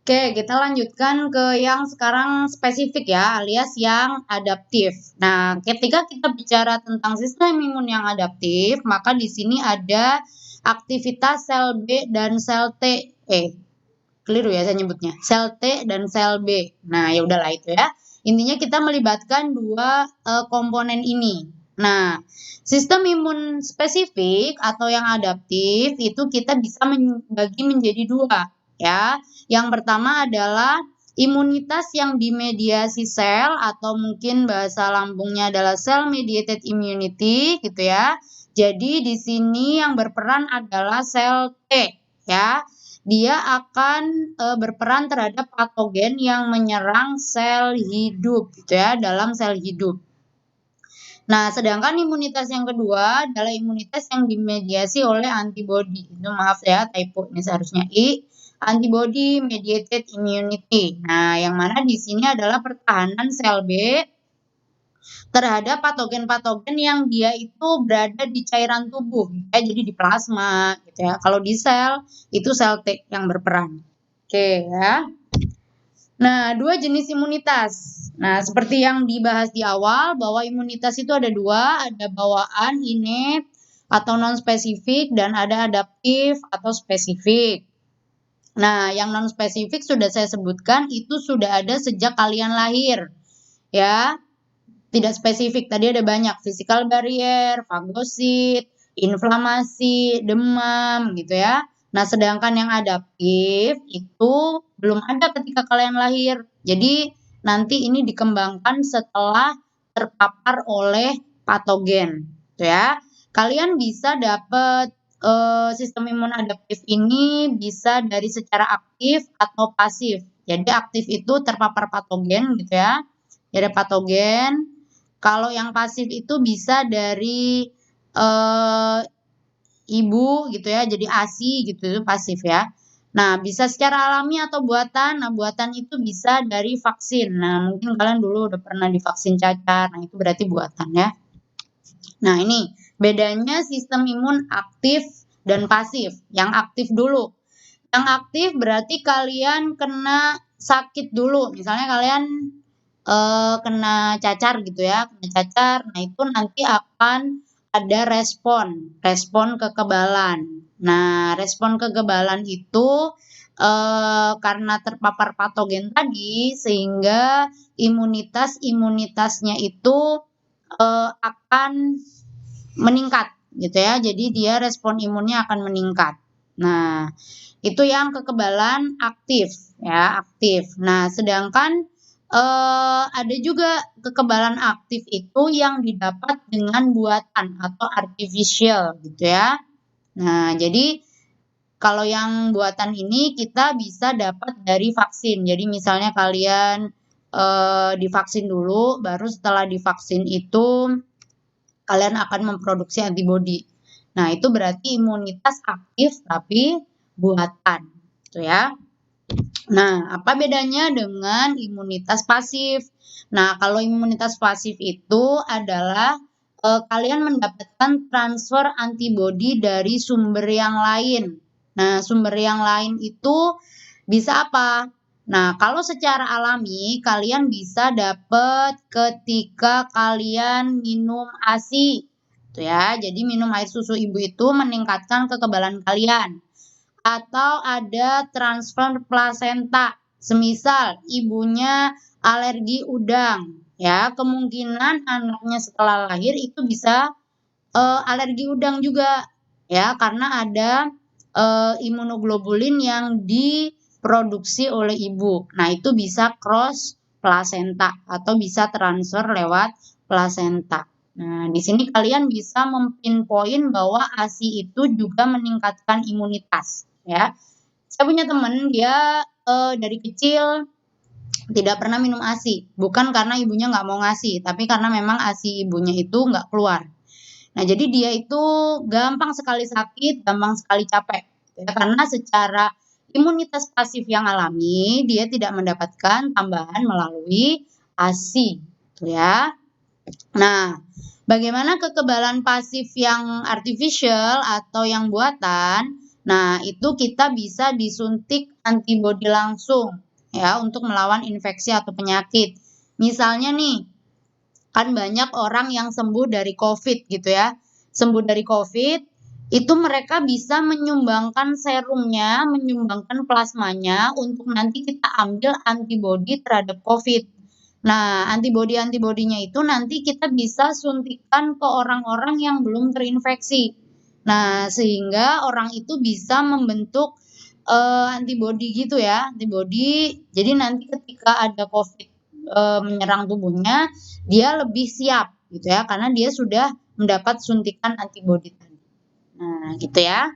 Oke, kita lanjutkan ke yang sekarang spesifik ya, alias yang adaptif. Nah, ketika kita bicara tentang sistem imun yang adaptif, maka di sini ada aktivitas sel B dan sel T. Keliru ya saya nyebutnya. Sel T dan sel B. Nah, ya udahlah itu ya. Intinya kita melibatkan dua komponen ini. Nah, sistem imun spesifik atau yang adaptif itu kita bisa bagi menjadi dua ya. Yang pertama adalah imunitas yang dimediasi sel atau mungkin bahasa lambungnya adalah cell mediated immunity gitu ya. Jadi di sini yang berperan adalah sel T ya. Dia akan berperan terhadap patogen yang menyerang sel hidup gitu ya, dalam sel hidup. Nah, sedangkan imunitas yang kedua adalah imunitas yang dimediasi oleh antibody. Itu maaf ya, typo ini seharusnya I. Antibody mediated immunity. Nah, yang mana di sini adalah pertahanan sel B terhadap patogen-patogen yang dia itu berada di cairan tubuh, ya, jadi di plasma gitu ya. Kalau di sel itu sel T yang berperan. Oke ya. Nah, dua jenis imunitas. Nah, seperti yang dibahas di awal bahwa imunitas itu ada dua, ada bawaan innate atau non spesifik dan ada adaptif atau spesifik. Nah, yang non spesifik sudah saya sebutkan itu sudah ada sejak kalian lahir. Ya, tidak spesifik. Tadi ada banyak, physical barrier, fagosit, inflamasi, demam gitu ya. Nah, sedangkan yang adaptif itu belum ada ketika kalian lahir. Jadi nanti ini dikembangkan setelah terpapar oleh patogen, gitu ya. Kalian bisa dapat sistem imun adaptif ini bisa dari secara aktif atau pasif. Jadi aktif itu terpapar patogen gitu ya. Ada patogen. Kalau yang pasif itu bisa dari ibu gitu ya, jadi ASI gitu itu pasif ya. Nah, bisa secara alami atau buatan. Nah, buatan itu bisa dari vaksin. Nah, mungkin kalian dulu udah pernah divaksin cacar. Nah, itu berarti buatan ya. Nah, ini bedanya sistem imun aktif dan pasif. Yang aktif dulu. Yang aktif berarti kalian kena sakit dulu. Misalnya kalian kena cacar gitu ya, kena cacar. Nah, itu nanti akan ada respon kekebalan. Nah, respon kekebalan itu karena terpapar patogen tadi sehingga imunitasnya itu akan meningkat gitu ya. Jadi dia respon imunnya akan meningkat. Nah, itu yang kekebalan aktif ya, aktif. Nah, sedangkan ada juga kekebalan aktif itu yang didapat dengan buatan atau artificial gitu ya. Nah, jadi kalau yang buatan ini kita bisa dapat dari vaksin. Jadi misalnya kalian divaksin dulu, baru setelah divaksin itu kalian akan memproduksi antibodi. Nah, itu berarti imunitas aktif tapi buatan, gitu ya. Nah, apa bedanya dengan imunitas pasif? Nah, kalau imunitas pasif itu adalah kalian mendapatkan transfer antibodi dari sumber yang lain. Nah, sumber yang lain itu bisa apa? Nah, kalau secara alami kalian bisa dapat ketika kalian minum ASI. Tuh ya, jadi minum air susu ibu itu meningkatkan kekebalan kalian atau ada transfer plasenta. Semisal ibunya alergi udang, ya kemungkinan anaknya setelah lahir itu bisa alergi udang juga, ya karena ada imunoglobulin yang diproduksi oleh ibu. Nah itu bisa cross plasenta atau bisa transfer lewat plasenta. Nah, di sini kalian bisa mempinpoint bahwa ASI itu juga meningkatkan imunitas, ya. Saya punya teman, dia dari kecil tidak pernah minum ASI. Bukan karena ibunya nggak mau ngasih, tapi karena memang ASI ibunya itu nggak keluar. Nah, jadi dia itu gampang sekali sakit, gampang sekali capek. Ya, karena secara imunitas pasif yang alami, dia tidak mendapatkan tambahan melalui ASI. Gitu ya. Nah, bagaimana kekebalan pasif yang artificial atau yang buatan? Nah, itu kita bisa disuntik antibodi langsung ya untuk melawan infeksi atau penyakit. Misalnya nih, kan banyak orang yang sembuh dari COVID gitu ya. Sembuh dari COVID, itu mereka bisa menyumbangkan serumnya, menyumbangkan plasmanya untuk nanti kita ambil antibodi terhadap COVID. Nah, antibodi-antibodinya itu nanti kita bisa suntikan ke orang-orang yang belum terinfeksi. Nah, sehingga orang itu bisa membentuk antibodi gitu ya, antibodi. Jadi nanti ketika ada COVID menyerang tubuhnya, dia lebih siap gitu ya, karena dia sudah mendapat suntikan antibodi tadi. Nah, gitu ya.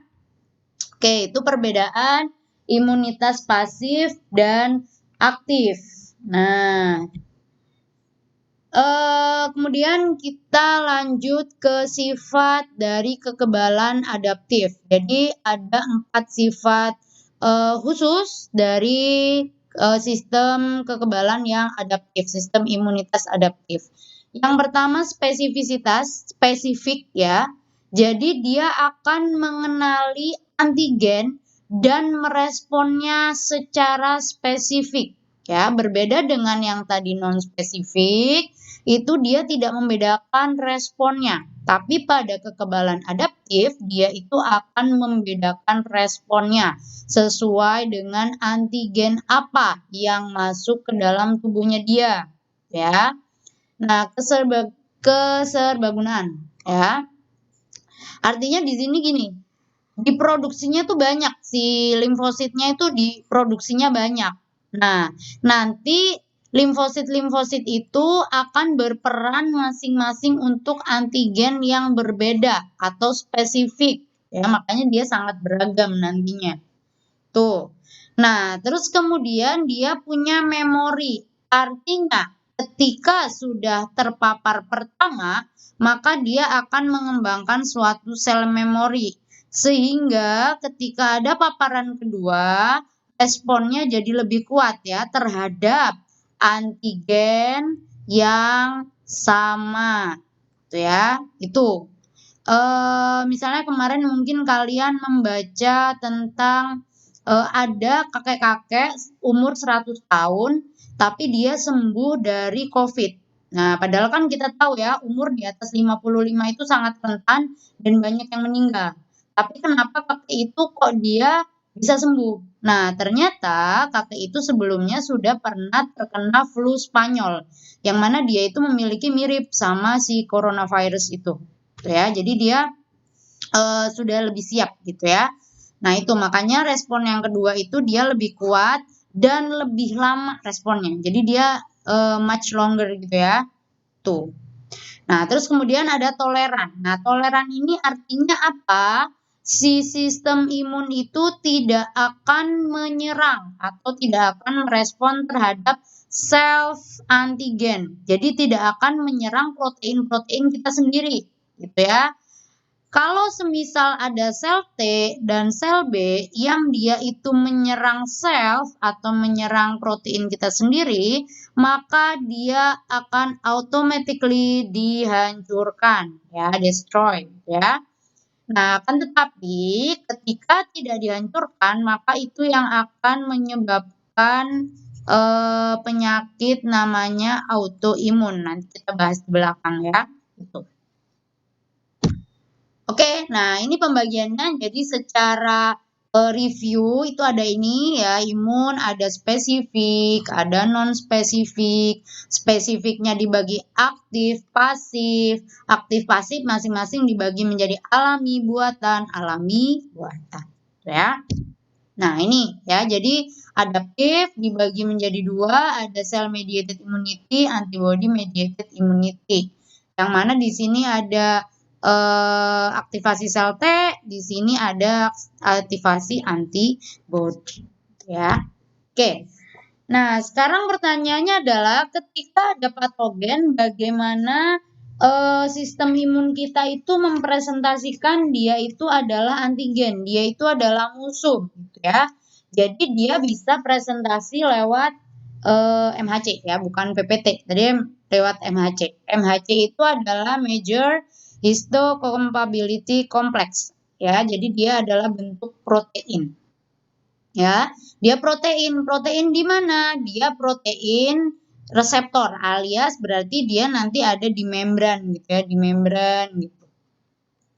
Oke, itu perbedaan imunitas pasif dan aktif. Nah, kemudian kita lanjut ke sifat dari kekebalan adaptif. Jadi ada 4 sifat khusus dari sistem kekebalan yang adaptif, sistem imunitas adaptif. Yang pertama spesifik ya. Jadi dia akan mengenali antigen dan meresponnya secara spesifik ya, berbeda dengan yang tadi non spesifik itu dia tidak membedakan responnya. Tapi pada kekebalan adaptif, dia itu akan membedakan responnya sesuai dengan antigen apa yang masuk ke dalam tubuhnya dia. Ya. Nah, keserbagunaan ya. Artinya di sini gini, diproduksinya tuh banyak, si limfositnya itu diproduksinya banyak. Nah, nanti limfosit-limfosit itu akan berperan masing-masing untuk antigen yang berbeda atau spesifik. Ya, makanya dia sangat beragam nantinya. Tuh. Nah, terus kemudian dia punya memori. Artinya, ketika sudah terpapar pertama, maka dia akan mengembangkan suatu sel memori. Sehingga ketika ada paparan kedua, responnya jadi lebih kuat ya terhadap antigen yang sama. Tuh ya, itu. Misalnya kemarin mungkin kalian membaca tentang ada kakek-kakek umur 100 tahun, tapi dia sembuh dari COVID. Nah, padahal kan kita tahu ya, umur di atas 55 itu sangat rentan dan banyak yang meninggal. Tapi kenapa kakek itu kok dia bisa sembuh? Nah, ternyata kakek itu sebelumnya sudah pernah terkena flu Spanyol, yang mana dia itu memiliki mirip sama si coronavirus itu. Ya, jadi dia sudah lebih siap gitu ya. Nah, itu makanya respon yang kedua itu dia lebih kuat dan lebih lama responnya. Jadi dia much longer gitu ya. Tuh. Nah, terus kemudian ada toleran. Nah, toleran ini artinya apa? Si sistem imun itu tidak akan menyerang atau tidak akan merespon terhadap self antigen. Jadi tidak akan menyerang protein-protein kita sendiri, gitu ya. Kalau semisal ada sel T dan sel B yang dia itu menyerang self atau menyerang protein kita sendiri, maka dia akan automatically dihancurkan, ya, destroy, ya. Nah, kan tetapi ketika tidak dihancurkan, maka itu yang akan menyebabkan penyakit namanya autoimun. Nanti kita bahas di belakang ya, itu. Oke, nah ini pembagiannya. Jadi secara review itu ada ini ya, imun, ada spesifik, ada non spesifik. Spesifiknya dibagi aktif, pasif. Aktif pasif masing-masing dibagi menjadi alami, buatan, alami, buatan. Ya. Nah, ini ya. Jadi adaptif dibagi menjadi dua, ada cell mediated immunity, antibody mediated immunity. Yang mana di sini ada aktivasi sel T, di sini ada aktivasi antibody ya. Oke. Nah, sekarang pertanyaannya adalah ketika ada patogen bagaimana sistem imun kita itu mempresentasikan dia itu adalah antigen, dia itu adalah musuh gitu ya. Jadi dia bisa presentasi lewat MHC ya, bukan PPT. Tadi lewat MHC. MHC itu adalah major histocompatibility complex. ya. Jadi dia adalah bentuk protein. Ya, dia protein. Protein di mana? Dia protein reseptor alias berarti dia nanti ada di membran gitu ya, di membran gitu.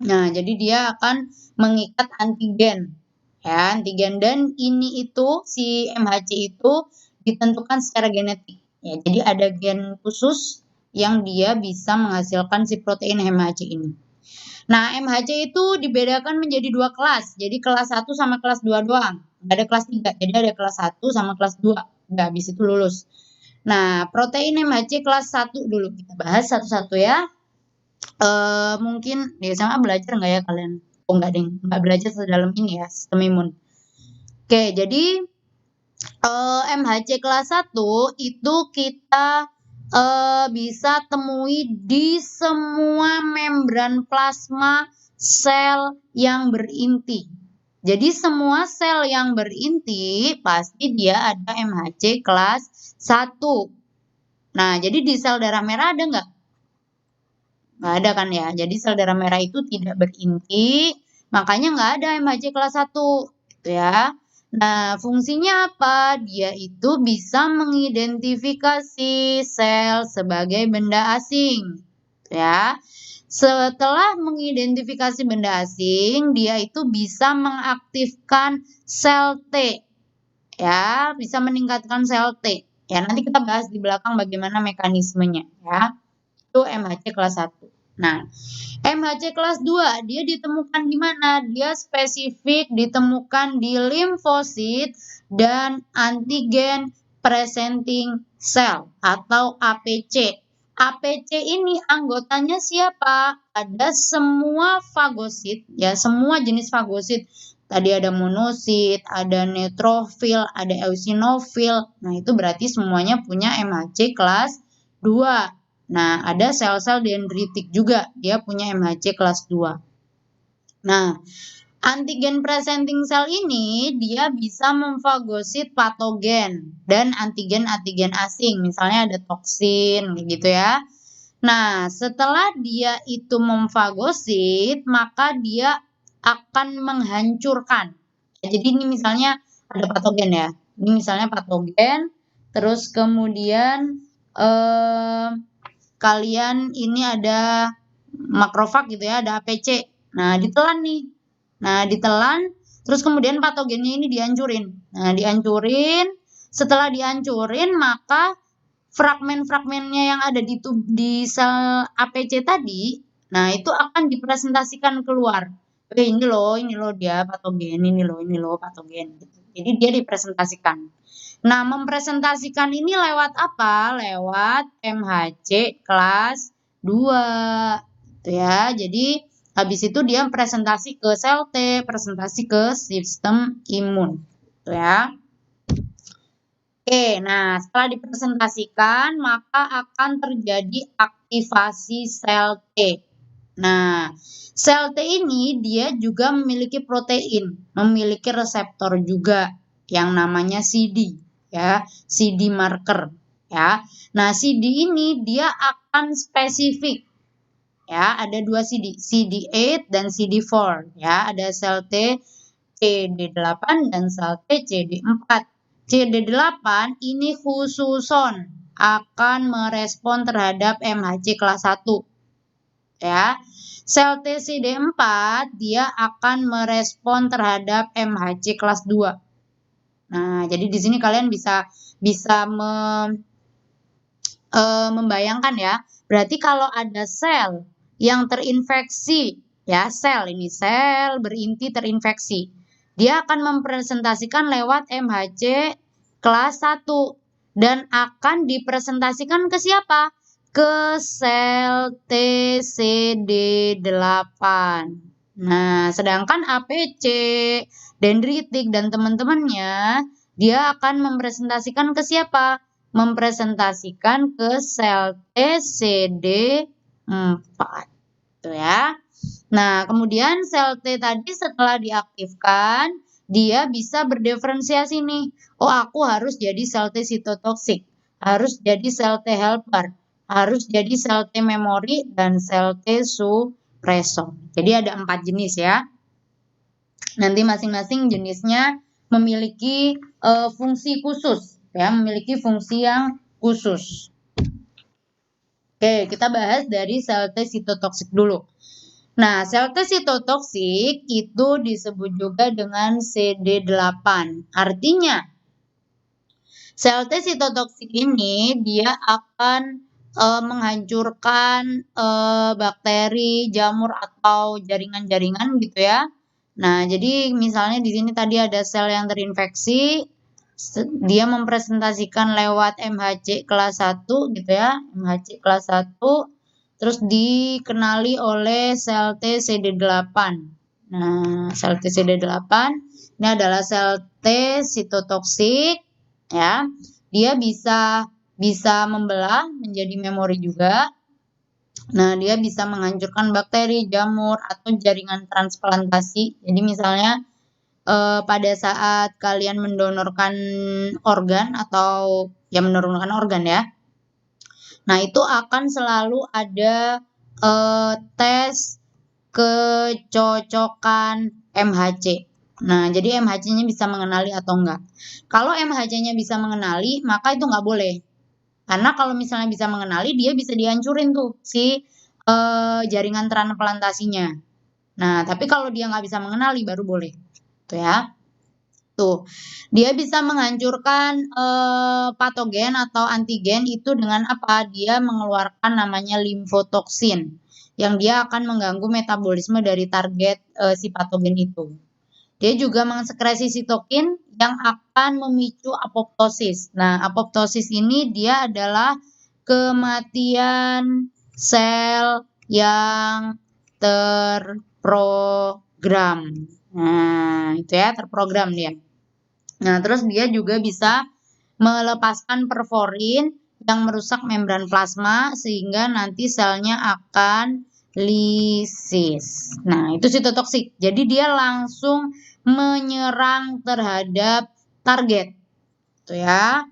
Nah, jadi dia akan mengikat antigen. Ya, antigen dan ini itu si MHC itu ditentukan secara genetik. Ya, jadi ada gen khusus yang dia bisa menghasilkan si protein MHC ini. Nah, MHC itu dibedakan menjadi dua kelas. Jadi kelas 1 sama kelas 2 doang. Nggak ada kelas 3. Jadi ada kelas 1 sama kelas 2. Udah habis itu lulus. Nah, protein MHC kelas 1 dulu. Kita bahas satu-satu ya. Mungkin di SMA belajar nggak ya kalian? Oh nggak deh, nggak belajar sedalam ini ya, sistem imun. Oke, jadi MHC kelas 1 itu kita bisa temui di semua membran plasma sel yang berinti. Jadi semua sel yang berinti pasti dia ada MHC kelas 1. Nah, jadi di sel darah merah ada nggak? Nggak ada kan ya. Jadi sel darah merah itu tidak berinti, makanya nggak ada MHC kelas 1. Gitu ya. Nah, fungsinya apa? Dia itu bisa mengidentifikasi sel sebagai benda asing. Ya. Setelah mengidentifikasi benda asing, dia itu bisa mengaktifkan sel T. Ya, bisa meningkatkan sel T. Ya, nanti kita bahas di belakang bagaimana mekanismenya ya. Itu MHC kelas 1. Nah, MHC kelas 2 dia ditemukan di mana? Dia spesifik ditemukan di limfosit dan antigen presenting cell atau APC. APC ini anggotanya siapa? Ada semua fagosit, ya semua jenis fagosit. Tadi ada monosit, ada neutrofil, ada eosinofil. Nah, itu berarti semuanya punya MHC kelas 2. Nah, ada sel-sel dendritik juga, dia punya MHC kelas 2. Nah, antigen presenting cell ini dia bisa memfagosit patogen dan antigen-antigen asing, misalnya ada toksin gitu ya. Nah, setelah dia itu memfagosit, maka dia akan menghancurkan. Jadi ini misalnya ada patogen ya. Ini misalnya patogen, terus kemudian eh, kalian ini ada makrofag gitu ya, ada APC. Nah, ditelan nih. Nah, ditelan, terus kemudian patogennya ini dihancurin. Nah, dihancurin, setelah dihancurin maka fragmen-fragmennya yang ada di sel APC tadi, nah itu akan dipresentasikan keluar. Ini loh dia patogen, ini loh patogen. Gitu. Jadi dia dipresentasikan. Nah, mempresentasikan ini lewat apa? Lewat MHC kelas 2. Gitu ya. Jadi habis itu dia presentasi ke sel T, presentasi ke sistem imun. Gitu ya. Oke, nah setelah dipresentasikan maka akan terjadi aktivasi sel T. Nah, sel T ini dia juga memiliki protein, memiliki reseptor juga yang namanya CD, ya, CD marker, ya. Nah, CD ini dia akan spesifik, ya, ada dua CD, CD8 dan CD4, ya, ada sel T CD8 dan sel T CD4. CD8 ini khususon akan merespon terhadap MHC kelas 1. Ya. Sel TCD4 dia akan merespon terhadap MHC kelas 2. Nah, jadi di sini kalian bisa membayangkan ya. Berarti kalau ada sel yang terinfeksi, ya sel berinti terinfeksi. Dia akan mempresentasikan lewat MHC kelas 1 dan akan dipresentasikan ke siapa? Ke sel TCD8. Nah, sedangkan APC, dendritik dan teman-temannya dia akan mempresentasikan ke siapa? Mempresentasikan ke sel TCD4. Tuh ya. Nah, kemudian sel T tadi setelah diaktifkan, dia bisa berdiferensiasi nih. Oh, aku harus jadi sel T sitotoksik, harus jadi sel T helper, harus jadi sel T memori, dan sel T supresor. Jadi ada 4 jenis ya. Nanti masing-masing jenisnya memiliki fungsi khusus, ya, memiliki fungsi yang khusus. Oke, kita bahas dari sel T sitotoksik dulu. Nah, sel T sitotoksik itu disebut juga dengan CD8. Artinya, sel T sitotoksik ini dia akan menghancurkan bakteri, jamur atau jaringan-jaringan gitu ya. Nah, jadi misalnya di sini tadi ada sel yang terinfeksi, dia mempresentasikan lewat MHC kelas 1 gitu ya, MHC kelas 1, terus dikenali oleh sel T CD8. Nah, sel T CD8 ini adalah sel T sitotoksik ya. Dia bisa membelah menjadi memori juga. Nah, dia bisa menghancurkan bakteri, jamur atau jaringan transplantasi. Jadi misalnya pada saat kalian mendonorkan organ atau ya menurunkan organ ya. Nah, itu akan selalu ada tes kecocokan MHC. Nah, jadi MHC-nya bisa mengenali atau enggak. Kalau MHC-nya bisa mengenali, maka itu enggak boleh. Karena kalau misalnya bisa mengenali, dia bisa dihancurin tuh si jaringan transplantasinya. Nah, tapi kalau dia nggak bisa mengenali, baru boleh. Tuh ya. Tuh, dia bisa menghancurkan patogen atau antigen itu dengan apa? Dia mengeluarkan namanya limfotoksin yang dia akan mengganggu metabolisme dari target si patogen itu. Dia juga mensekresi sitokin yang akan memicu apoptosis. Nah, apoptosis ini dia adalah kematian sel yang terprogram. Nah, itu ya, terprogram dia. Nah, terus dia juga bisa melepaskan perforin yang merusak membran plasma sehingga nanti selnya akan lisis. Nah, itu sitotoksik. Jadi dia langsung menyerang terhadap target. Tuh ya.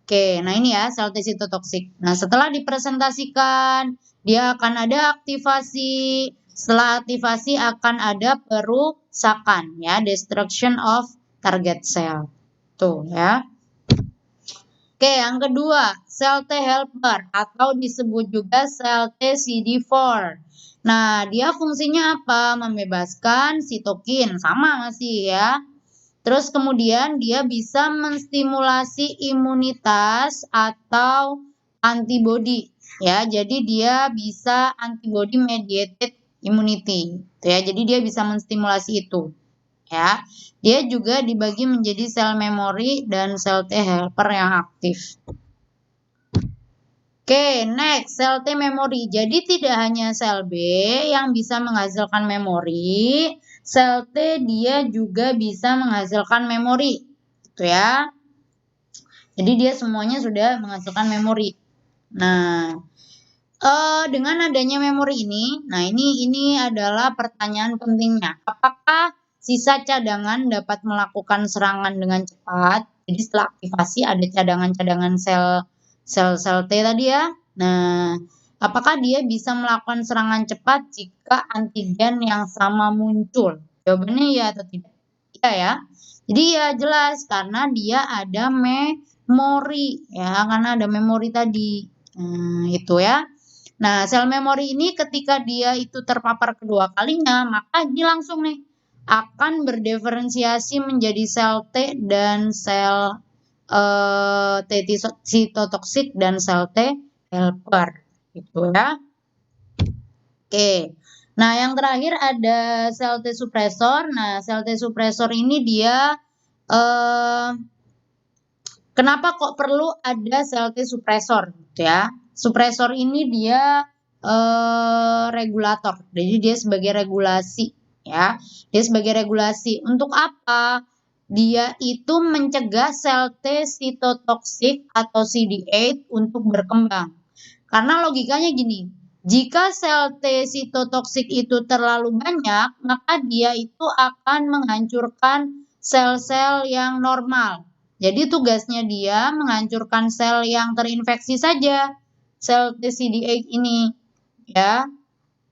Oke, nah ini ya sel T sitotoksik. Nah, setelah dipresentasikan, dia akan ada aktivasi. Setelah aktivasi akan ada perusakan ya, destruction of target cell. Tuh ya. Oke, yang kedua, sel T helper atau disebut juga sel T CD4. Nah, dia fungsinya apa? Membebaskan sitokin, sama masih ya. Terus kemudian dia bisa menstimulasi imunitas atau antibody ya. Jadi dia bisa antibody mediated immunity. Ya, jadi dia bisa menstimulasi itu. Ya. Dia juga dibagi menjadi sel memori dan sel T helper yang aktif. Oke, next, sel T memori. Jadi tidak hanya sel B yang bisa menghasilkan memori, sel T dia juga bisa menghasilkan memori. Gitu ya. Jadi dia semuanya sudah menghasilkan memori. Nah, dengan adanya memori ini, nah ini adalah pertanyaan pentingnya. Apakah sisa cadangan dapat melakukan serangan dengan cepat? Jadi setelah aktivasi ada cadangan-cadangan sel T tadi ya. Nah, apakah dia bisa melakukan serangan cepat jika antigen yang sama muncul? Jawabannya ya atau tidak? Iya ya. Jadi ya jelas karena dia ada memori ya, karena ada memori tadi. Itu ya. Nah, sel memori ini ketika dia itu terpapar kedua kalinya, maka ini langsung nih akan berdiferensiasi menjadi sel T dan sel T sitotoksik dan sel T helper gitu ya. Oke. Nah, yang terakhir ada sel T suppressor. Nah, sel T suppressor ini dia kenapa kok perlu ada sel T suppressor gitu ya? Suppressor ini dia regulator. Jadi dia sebagai regulasi ya. Dia sebagai regulasi. Untuk apa? Dia itu mencegah sel T sitotoksik atau CD8 untuk berkembang. Karena logikanya gini, jika sel T sitotoksik itu terlalu banyak, maka dia itu akan menghancurkan sel-sel yang normal. Jadi tugasnya dia menghancurkan sel yang terinfeksi saja, sel T CD8 ini, ya.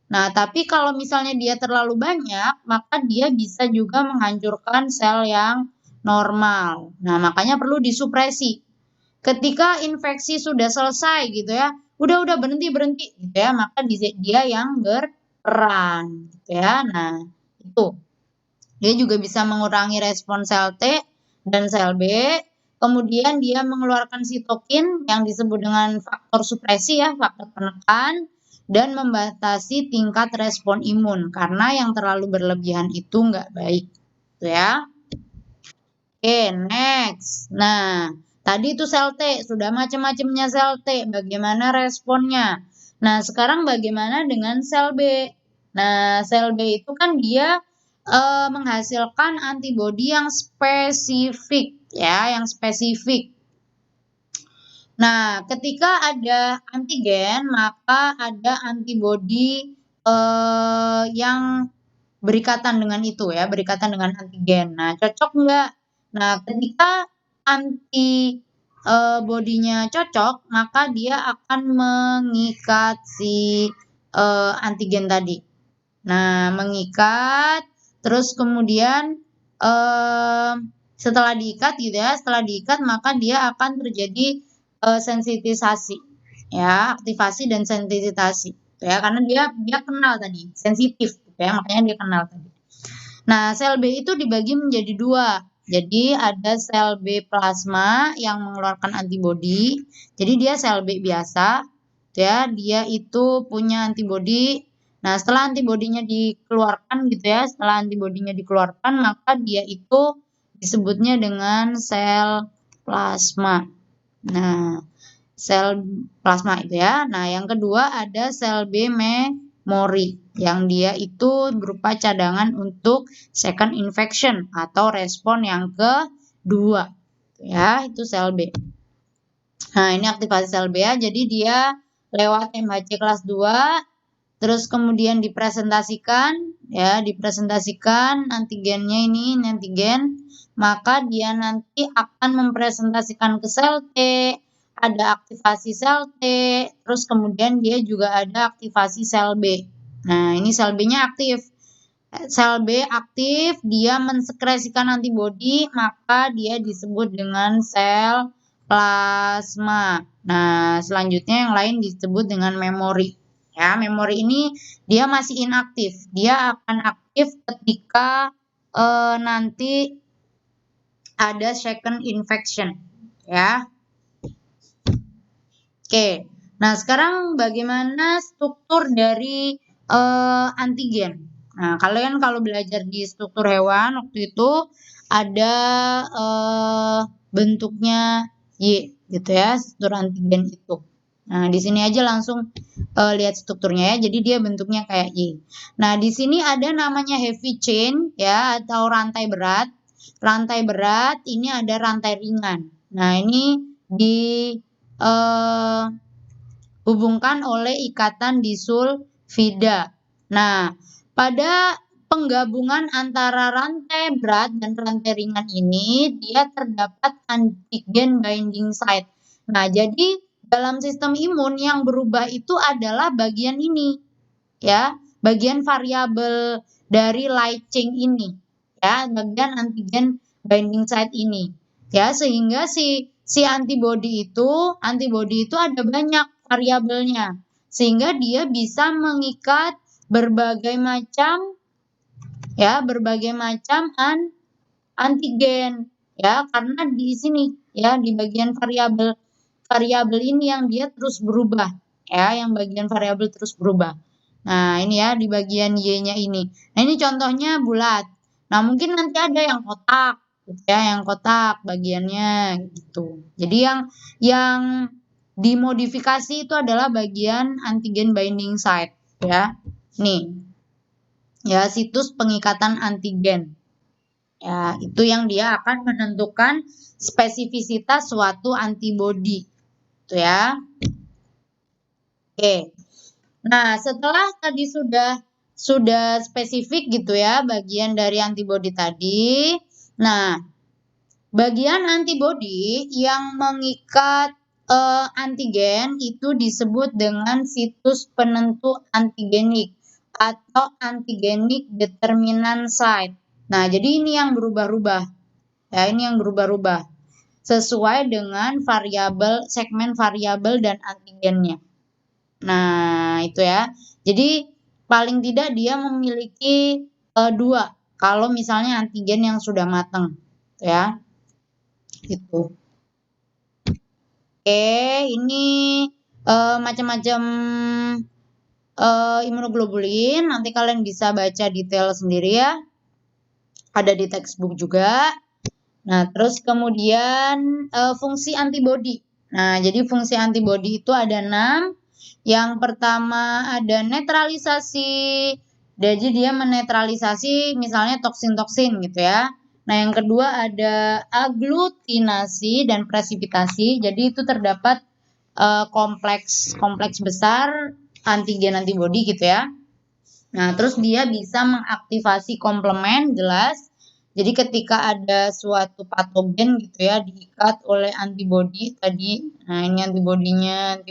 Nah, tapi kalau misalnya dia terlalu banyak, maka dia bisa juga menghancurkan sel yang normal. Nah, makanya perlu disupresi. Ketika infeksi sudah selesai gitu ya, udah berhenti gitu ya, maka dia yang berperan gitu ya. Nah, itu. Dia juga bisa mengurangi respon sel T dan sel B. Kemudian dia mengeluarkan sitokin yang disebut dengan faktor supresi ya, faktor penekan, dan membatasi tingkat respon imun karena yang terlalu berlebihan itu nggak baik. Gitu ya. Oke, next. Nah, tadi itu sel T, sudah macam-macamnya sel T, bagaimana responnya? Nah, sekarang bagaimana dengan sel B? Nah, sel B itu kan dia menghasilkan antibodi yang spesifik, ya, yang spesifik. Nah, ketika ada antigen, maka ada antibodi yang berikatan dengan itu ya, berikatan dengan antigen. Nah, cocok enggak? Nah, ketika bodinya cocok, maka dia akan mengikat si antigen tadi. Nah, mengikat, terus kemudian setelah diikat gitu ya, setelah diikat maka dia akan terjadi sensitisasi, ya, aktivasi dan sensitisasi, ya, karena dia kenal tadi, sensitif, ya, makanya dia kenal tadi. Nah, sel B itu dibagi menjadi dua. Jadi ada sel B plasma yang mengeluarkan antibodi. Jadi dia sel B biasa, ya, dia itu punya antibodi. Nah, setelah antibodinya dikeluarkan gitu ya, setelah antibodinya dikeluarkan, maka dia itu disebutnya dengan sel plasma. Nah, sel plasma itu ya. Nah, yang kedua ada sel B memori yang dia itu berupa cadangan untuk second infection atau respon yang kedua. Ya, itu sel B. Nah, ini aktivasi sel B ya. Jadi dia lewat MHC kelas 2 terus kemudian dipresentasikan ya, dipresentasikan antigennya ini antigen, maka dia nanti akan mempresentasikan ke sel T, ada aktivasi sel T, terus kemudian dia juga ada aktivasi sel B. Nah, ini sel B-nya aktif. Sel B aktif, dia mensekresikan antibodi, maka dia disebut dengan sel plasma. Nah, selanjutnya yang lain disebut dengan memori. Ya, memori ini dia masih inaktif. Dia akan aktif ketika nanti ada second infection. Ya. Oke. Nah, sekarang bagaimana struktur dari antigen? Nah, kalian kalau belajar di struktur hewan waktu itu ada bentuknya Y gitu ya, struktur antigen itu. Nah, di sini aja langsung lihat strukturnya ya. Jadi dia bentuknya kayak Y. Nah, di sini ada namanya heavy chain ya atau rantai berat. Rantai berat ini ada rantai ringan. Nah, ini dihubungkan oleh ikatan disulfida. Nah, pada penggabungan antara rantai berat dan rantai ringan ini, dia terdapat antigen binding site. Nah, jadi dalam sistem imun yang berubah itu adalah bagian ini, ya, bagian variabel dari light chain ini, ya, bagian antigen binding site ini, ya, sehingga si antibodi itu ada banyak variabelnya, sehingga dia bisa mengikat berbagai macam antigen ya, karena di sini ya di bagian variabel ini yang dia terus berubah ya, yang bagian variabel terus berubah. Nah, ini ya di bagian Y-nya ini. Nah, ini contohnya bulat. Nah, mungkin nanti ada yang kotak gitu ya, yang kotak bagiannya gitu. Jadi yang dimodifikasi itu adalah bagian antigen binding site ya. Nih. Ya, situs pengikatan antigen. Ya, itu yang dia akan menentukan spesifisitas suatu antibodi. Itu ya. Oke. Nah, setelah tadi sudah spesifik gitu ya bagian dari antibodi tadi. Nah, bagian antibodi yang mengikat antigen itu disebut dengan situs penentu antigenik atau antigenik determinan site. Nah, jadi ini yang berubah-ubah. Ya, ini yang berubah-ubah sesuai dengan segmen variabel dan antigennya. Nah, itu ya. Jadi paling tidak dia memiliki 2 kalau misalnya antigen yang sudah matang, ya. Gitu. Oke, ini macam-macam imunoglobulin. Nanti kalian bisa baca detail sendiri ya. Ada di textbook juga. Nah, terus kemudian fungsi antibodi. Nah, jadi fungsi antibodi itu ada 6. Yang pertama ada netralisasi. Jadi dia menetralisasi misalnya toksin-toksin gitu ya. Nah, yang kedua ada aglutinasi dan presipitasi. Jadi itu terdapat kompleks besar antigen antibodi gitu ya. Nah, terus dia bisa mengaktifasi komplement, jelas. Jadi ketika ada suatu patogen gitu ya, diikat oleh antibodi tadi. Nah, ini antibodinya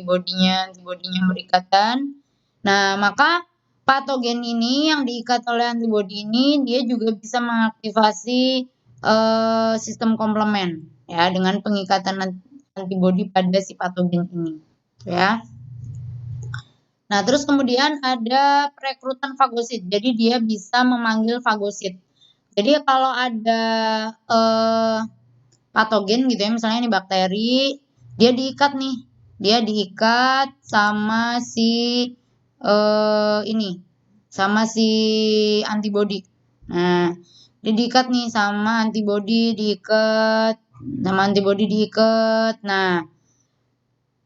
berikatan. Nah, maka patogen ini yang diikat oleh antibodi ini, dia juga bisa mengaktifasi sistem komplement ya, dengan pengikatan antibodi pada si patogen ini. Ya. Nah, terus kemudian ada perekrutan fagosit. Jadi dia bisa memanggil fagosit. Jadi kalau ada patogen gitu ya, misalnya ini bakteri, dia diikat nih. Dia diikat sama si sama si antibodi. Nah, dia diikat nih sama antibodi diikat. Nah,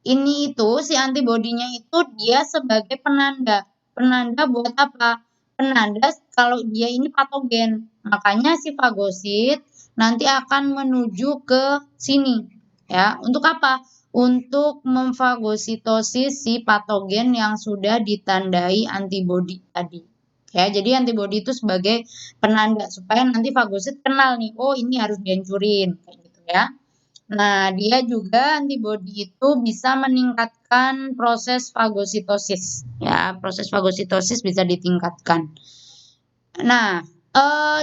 ini itu si antibodinya itu dia sebagai penanda. Penanda buat apa? Penanda kalau dia ini patogen. Makanya si fagosit nanti akan menuju ke sini. Ya, untuk apa? Untuk memfagositosis si patogen yang sudah ditandai antibodi tadi. Ya, jadi antibodi itu sebagai penanda supaya nanti fagosit kenal nih, oh ini harus dihancurin kayak gitu ya. Nah, dia juga antibodi itu bisa meningkatkan proses fagositosis. Ya, proses fagositosis bisa ditingkatkan. Nah,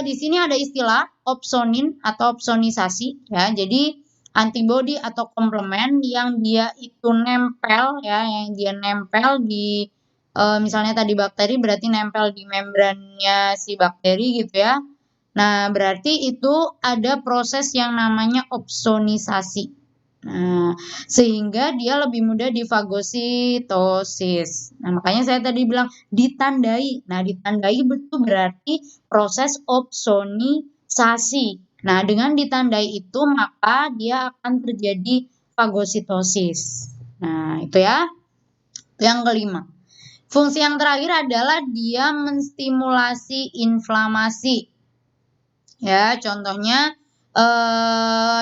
di sini ada istilah opsonin atau opsonisasi. Ya, jadi antibodi atau komplement yang dia itu nempel, ya, yang dia nempel di misalnya tadi bakteri berarti nempel di membrannya si bakteri gitu ya. Nah, berarti itu ada proses yang namanya opsonisasi. Nah, sehingga dia lebih mudah difagositosis. Nah, makanya saya tadi bilang ditandai. Nah, ditandai itu berarti proses opsonisasi. Nah, dengan ditandai itu maka dia akan terjadi fagositosis. Nah, itu ya. Yang kelima. Fungsi yang terakhir adalah dia menstimulasi inflamasi. Ya, contohnya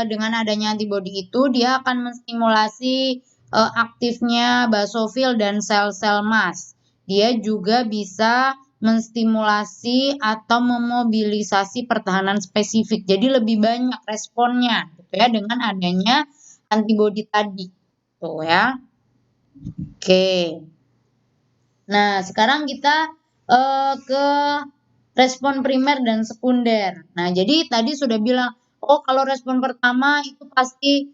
dengan adanya antibodi itu dia akan menstimulasi aktifnya basofil dan sel-sel mas. Dia juga bisa menstimulasi atau memobilisasi pertahanan spesifik. Jadi lebih banyak responnya gitu ya dengan adanya antibodi tadi. Tuh ya. Oke. Nah, sekarang kita ke respon primer dan sekunder. Nah, jadi tadi sudah bilang, oh kalau respon pertama itu pasti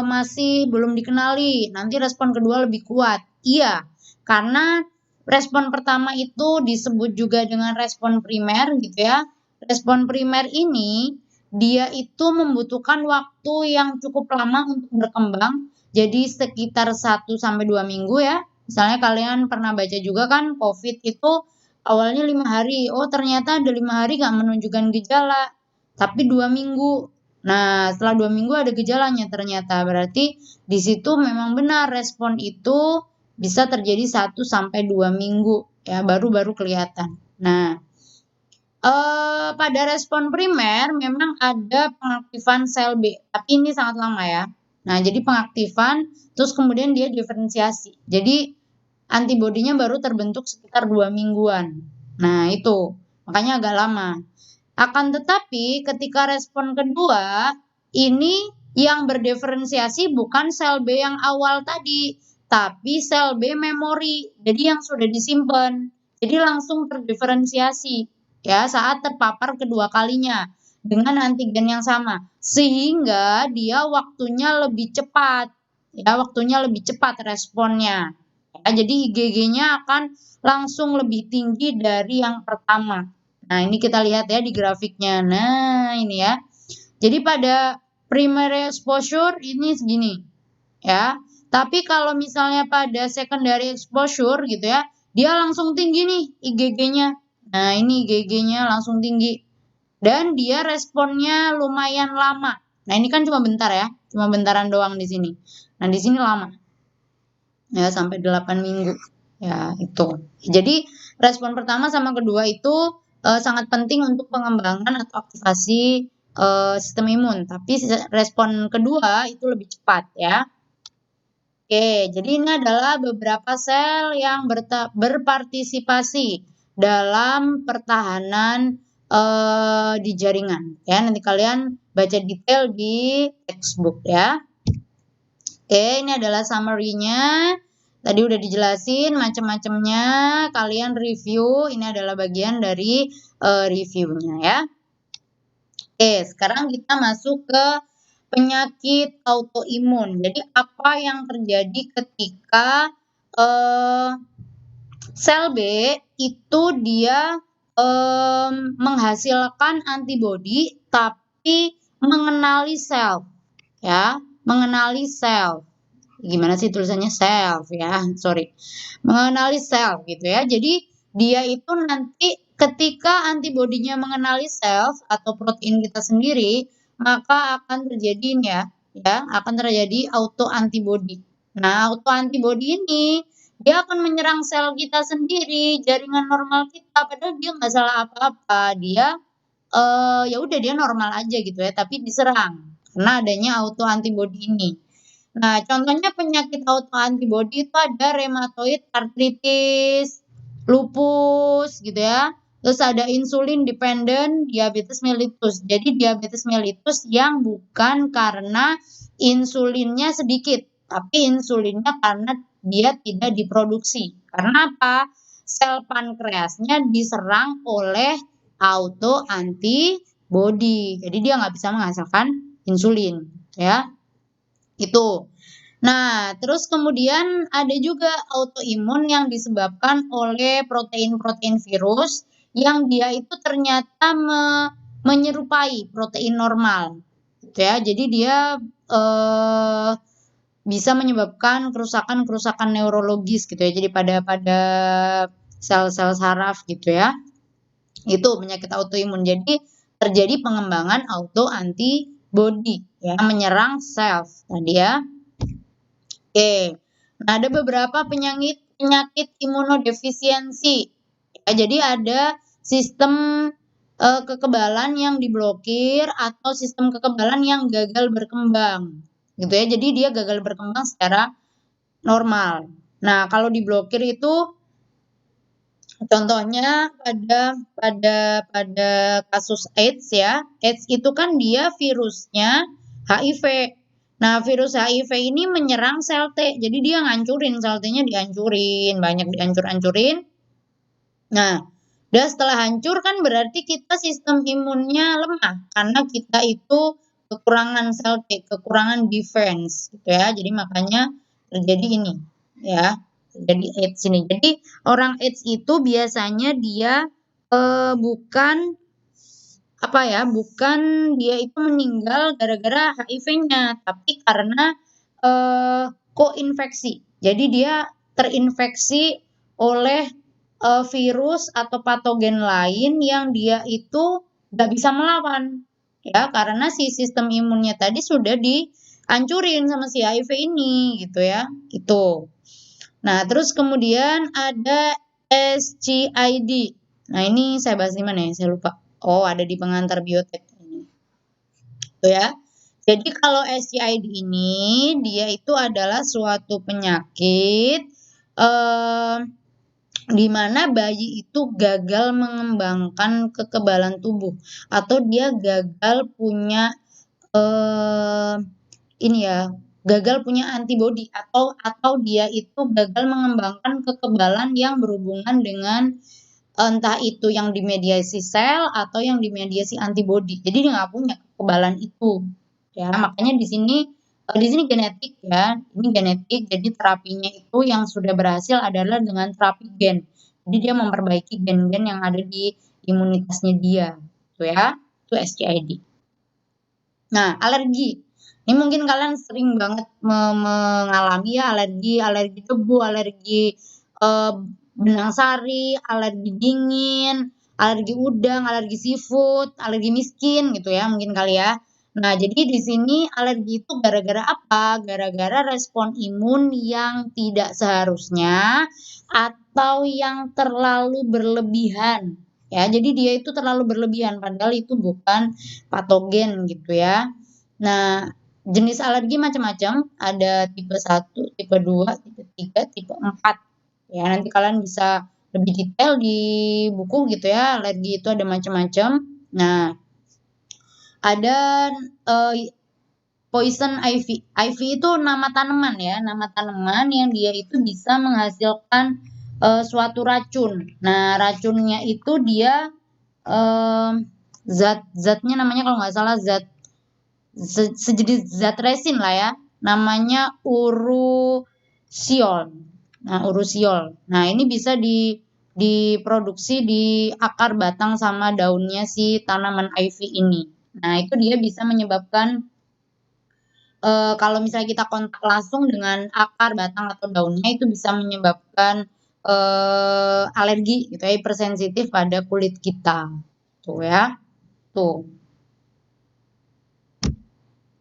masih belum dikenali, nanti respon kedua lebih kuat. Iya, karena respon pertama itu disebut juga dengan respon primer gitu ya. Respon primer ini dia itu membutuhkan waktu yang cukup lama untuk berkembang. Jadi sekitar 1 sampai 2 minggu ya. Misalnya kalian pernah baca juga kan COVID itu awalnya 5 hari. Oh ternyata ada 5 hari gak menunjukkan gejala. Tapi 2 minggu. Nah setelah 2 minggu ada gejalanya ternyata. Berarti di situ memang benar respon itu bisa terjadi 1 sampai 2 minggu. Ya baru kelihatan. Nah pada respon primer memang ada pengaktifan sel B. Tapi ini sangat lama ya. Nah jadi pengaktifan terus kemudian dia diferensiasi. Jadi antibodinya baru terbentuk sekitar 2 mingguan. Nah, itu. Makanya agak lama. Akan tetapi ketika respon kedua, ini yang berdiferensiasi bukan sel B yang awal tadi, tapi sel B memori. Jadi yang sudah disimpan. Jadi langsung terdiferensiasi ya saat terpapar kedua kalinya dengan antigen yang sama. Sehingga dia waktunya lebih cepat. Ya, waktunya lebih cepat responnya. Ya, jadi IgG-nya akan langsung lebih tinggi dari yang pertama. Nah, ini kita lihat ya di grafiknya. Nah, ini ya. Jadi pada primary exposure ini segini ya. Tapi kalau misalnya pada secondary exposure gitu ya, dia langsung tinggi nih IgG-nya. Nah, ini IgG-nya langsung tinggi. Dan dia responnya lumayan lama. Nah, ini kan cuma bentar ya, cuma bentaran doang di sini. Nah, di sini lama. Ya, sampai 8 minggu. Ya, itu. Jadi, respon pertama sama kedua itu sangat penting untuk pengembangan atau aktivasi sistem imun. Tapi respon kedua itu lebih cepat ya. Oke, jadi ini adalah beberapa sel yang berpartisipasi dalam pertahanan di jaringan. Ya, nanti kalian baca detail di textbook ya. Oke, ini adalah summary-nya. Tadi udah dijelasin macam-macamnya. Kalian review. Ini adalah bagian dari reviewnya ya. Oke, sekarang kita masuk ke penyakit autoimun. Jadi apa yang terjadi ketika sel B itu dia menghasilkan antibodi tapi mengenali sel, ya, mengenali sel. Gimana sih tulisannya self ya? Sorry, mengenali sel gitu ya. Jadi dia itu nanti ketika antibodinya mengenali self atau protein kita sendiri, maka akan terjadi ini ya, akan terjadi auto antibody. Nah, auto antibody ini dia akan menyerang sel kita sendiri, jaringan normal kita, padahal dia nggak salah apa-apa. Dia ya udah dia normal aja gitu ya, tapi diserang karena adanya auto antibody ini. Nah, contohnya penyakit autoantibody itu ada rheumatoid arthritis, lupus gitu ya. Terus ada insulin dependent diabetes mellitus. Jadi diabetes mellitus yang bukan karena insulinnya sedikit, tapi insulinnya karena dia tidak diproduksi. Karena apa? Sel pankreasnya diserang oleh autoantibody. Jadi dia nggak bisa menghasilkan insulin ya. Itu. Nah, terus kemudian ada juga autoimun yang disebabkan oleh protein-protein virus yang dia itu ternyata menyerupai protein normal. Gitu ya. Jadi dia bisa menyebabkan kerusakan-kerusakan neurologis gitu ya. Jadi pada sel-sel saraf gitu ya. Itu penyakit autoimun. Jadi terjadi pengembangan autoantibody ya, menyerang self tadi ya. Oke. Nah, ada beberapa penyakit imunodefisiensi. Ya, jadi ada sistem kekebalan yang diblokir atau sistem kekebalan yang gagal berkembang. Gitu ya. Jadi dia gagal berkembang secara normal. Nah, kalau diblokir itu contohnya pada kasus AIDS ya. AIDS itu kan dia virusnya HIV. Nah, virus HIV ini menyerang sel T. Jadi dia ngancurin sel T-nya, dihancurin, banyak dihancur-hancurin. Nah, udah setelah hancur kan berarti kita sistem imunnya lemah karena kita itu kekurangan sel T, kekurangan defense gitu ya. Jadi makanya terjadi ini ya. Jadi AIDS ini. Jadi orang AIDS itu biasanya dia bukan apa ya, bukan dia itu meninggal gara-gara HIV-nya, tapi karena koinfeksi. Jadi dia terinfeksi oleh virus atau patogen lain yang dia itu nggak bisa melawan. Ya, karena si sistem imunnya tadi sudah dihancurin sama si HIV ini gitu ya. Itu. Nah, terus kemudian ada SCID. Nah, ini saya bahas di mana ya? Saya lupa. Oh, ada di pengantar biotek ini. Tuh ya. Jadi kalau SCID ini dia itu adalah suatu penyakit di mana bayi itu gagal mengembangkan kekebalan tubuh atau dia gagal punya ini ya, gagal punya antibodi atau dia itu gagal mengembangkan kekebalan yang berhubungan dengan entah itu yang dimediasi sel atau yang dimediasi antibodi. Jadi dia nggak punya kekebalan itu. Ya, makanya di sini genetik ya. Ini genetik. Jadi terapinya itu yang sudah berhasil adalah dengan terapi gen. Jadi dia memperbaiki gen-gen yang ada di imunitasnya dia. Tuh ya. Itu SCID. Nah, alergi. Ini mungkin kalian sering banget mengalami ya alergi debu, alergi eh, benang sari, alergi dingin, alergi udang, alergi seafood, alergi miskin gitu ya mungkin kali ya. Nah, jadi di sini alergi itu gara-gara apa? Gara-gara respon imun yang tidak seharusnya atau yang terlalu berlebihan. Ya, jadi dia itu terlalu berlebihan padahal itu bukan patogen gitu ya. Nah, jenis alergi macam-macam, ada tipe 1, tipe 2, tipe 3, tipe 4. Ya, nanti kalian bisa lebih detail di buku gitu ya, alergi itu ada macam-macam. Nah, ada poison ivy. Ivy itu nama tanaman ya, nama tanaman yang dia itu bisa menghasilkan suatu racun. Nah, racunnya itu dia zat-zatnya namanya kalau nggak salah sejenis zat resin lah ya, namanya urusiol. Nah, urusiol. Nah, ini bisa diproduksi di akar batang sama daunnya si tanaman ivy ini. Nah, itu dia bisa menyebabkan kalau misalnya kita kontak langsung dengan akar batang atau daunnya itu bisa menyebabkan alergi gitu ya, hipersensitif pada kulit kita. Tuh ya. Tuh.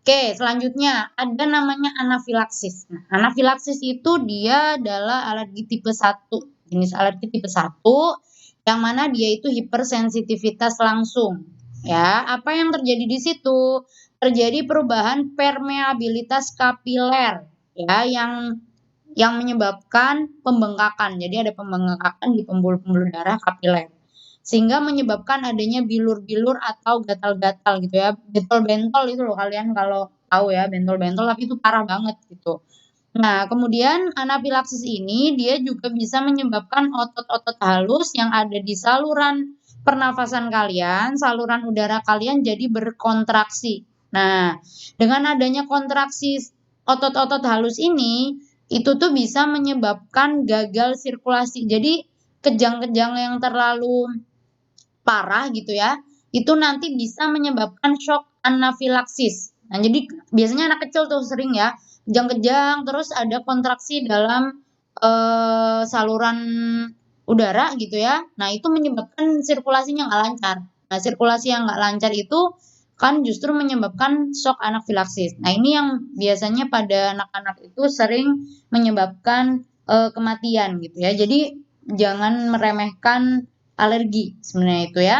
Oke, selanjutnya ada namanya anafilaksis. Nah, anafilaksis itu dia adalah alergi tipe 1, jenis alergi tipe 1 yang mana dia itu hipersensitivitas langsung. Ya, apa yang terjadi di situ? Terjadi perubahan permeabilitas kapiler ya yang menyebabkan pembengkakan. Jadi ada pembengkakan di pembuluh-pembuluh darah kapiler sehingga menyebabkan adanya bilur-bilur atau gatal-gatal gitu ya. Bentol-bentol itu loh kalian kalau tahu ya, bentol-bentol tapi itu parah banget gitu. Nah, kemudian anafilaksis ini dia juga bisa menyebabkan otot-otot halus yang ada di saluran pernafasan kalian, saluran udara kalian jadi berkontraksi. Nah, dengan adanya kontraksi otot-otot halus ini, itu tuh bisa menyebabkan gagal sirkulasi. Jadi, kejang-kejang yang terlalu parah gitu ya, itu nanti bisa menyebabkan shock anafilaksis. Nah, jadi biasanya anak kecil tuh sering ya, kejang-kejang terus ada kontraksi dalam saluran udara gitu ya. Nah, itu menyebabkan sirkulasinya nggak lancar. Nah, sirkulasi yang nggak lancar itu kan justru menyebabkan shock anafilaksis. Nah, ini yang biasanya pada anak-anak itu sering menyebabkan kematian gitu ya. Jadi jangan meremehkan alergi sebenarnya itu ya.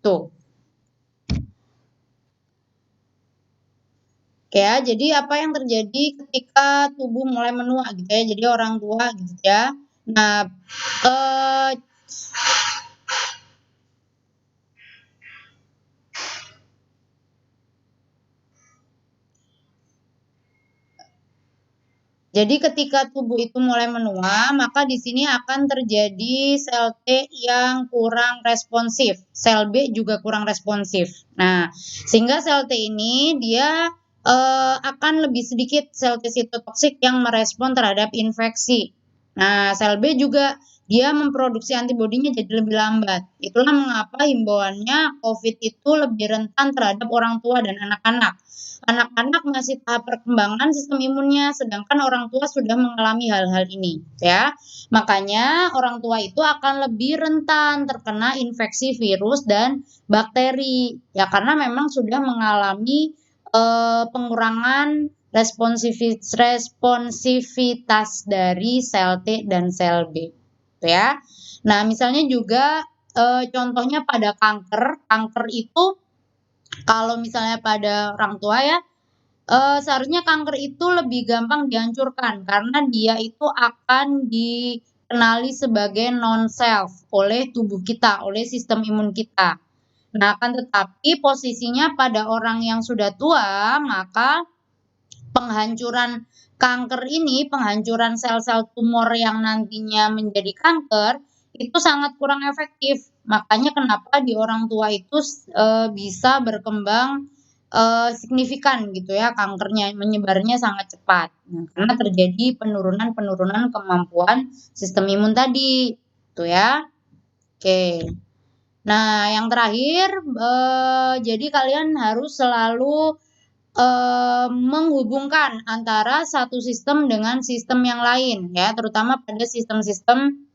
Tuh. Oke ya, jadi apa yang terjadi ketika tubuh mulai menua gitu ya. Jadi orang tua gitu ya. Nah, eh, jadi ketika tubuh itu mulai menua, maka di sini akan terjadi sel T yang kurang responsif. Sel B juga kurang responsif. Nah, sehingga sel T ini dia akan lebih sedikit sel T sitotoksik yang merespon terhadap infeksi. Nah, sel B juga dia memproduksi antibodinya jadi lebih lambat. Itulah mengapa himbauannya COVID itu lebih rentan terhadap orang tua dan anak-anak. Anak-anak masih tahap perkembangan sistem imunnya, sedangkan orang tua sudah mengalami hal-hal ini, ya. Makanya orang tua itu akan lebih rentan terkena infeksi virus dan bakteri, ya karena memang sudah mengalami pengurangan responsivitas dari sel T dan sel B, ya. Nah, misalnya juga contohnya pada kanker, kanker itu kalau misalnya pada orang tua ya, seharusnya kanker itu lebih gampang dihancurkan karena dia itu akan dikenali sebagai non-self oleh tubuh kita, oleh sistem imun kita. Nah, akan tetapi posisinya pada orang yang sudah tua, maka penghancuran kanker ini, penghancuran sel-sel tumor yang nantinya menjadi kanker, itu sangat kurang efektif. Makanya kenapa di orang tua itu bisa berkembang signifikan gitu ya, kankernya menyebarnya sangat cepat. Nah, karena terjadi penurunan-penurunan kemampuan sistem imun tadi, gitu ya. Oke. Nah, yang terakhir, jadi kalian harus selalu menghubungkan antara satu sistem dengan sistem yang lain ya, terutama pada sistem-sistem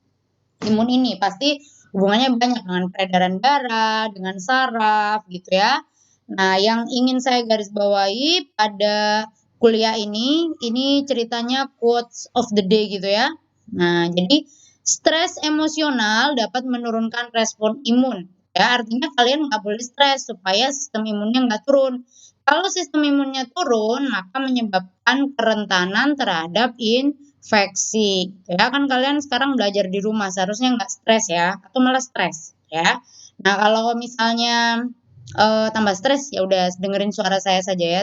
imun ini. Pasti hubungannya banyak dengan peredaran darah, dengan saraf gitu ya. Nah, yang ingin saya garis bawahi pada kuliah ini ceritanya quotes of the day gitu ya. Nah, jadi stres emosional dapat menurunkan respon imun. Ya, artinya kalian nggak boleh stres supaya sistem imunnya nggak turun. Kalau sistem imunnya turun, maka menyebabkan kerentanan terhadap infeksi. Ya, kan kalian sekarang belajar di rumah, seharusnya nggak stres ya, atau malah stres ya. Nah, kalau misalnya tambah stres, ya udah dengerin suara saya saja ya,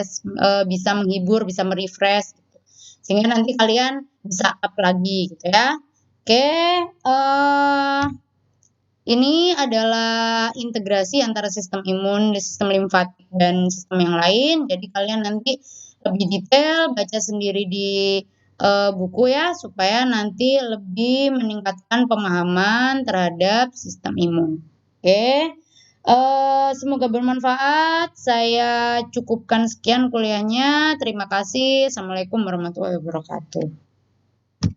bisa menghibur, bisa me-refresh, gitu. Sehingga nanti kalian bisa up lagi gitu ya. Oke, ini adalah integrasi antara sistem imun, sistem limfatik, dan sistem yang lain. Jadi kalian nanti lebih detail, baca sendiri di buku ya, supaya nanti lebih meningkatkan pemahaman terhadap sistem imun. Oke, semoga bermanfaat. Saya cukupkan sekian kuliahnya. Terima kasih. Assalamualaikum warahmatullahi wabarakatuh.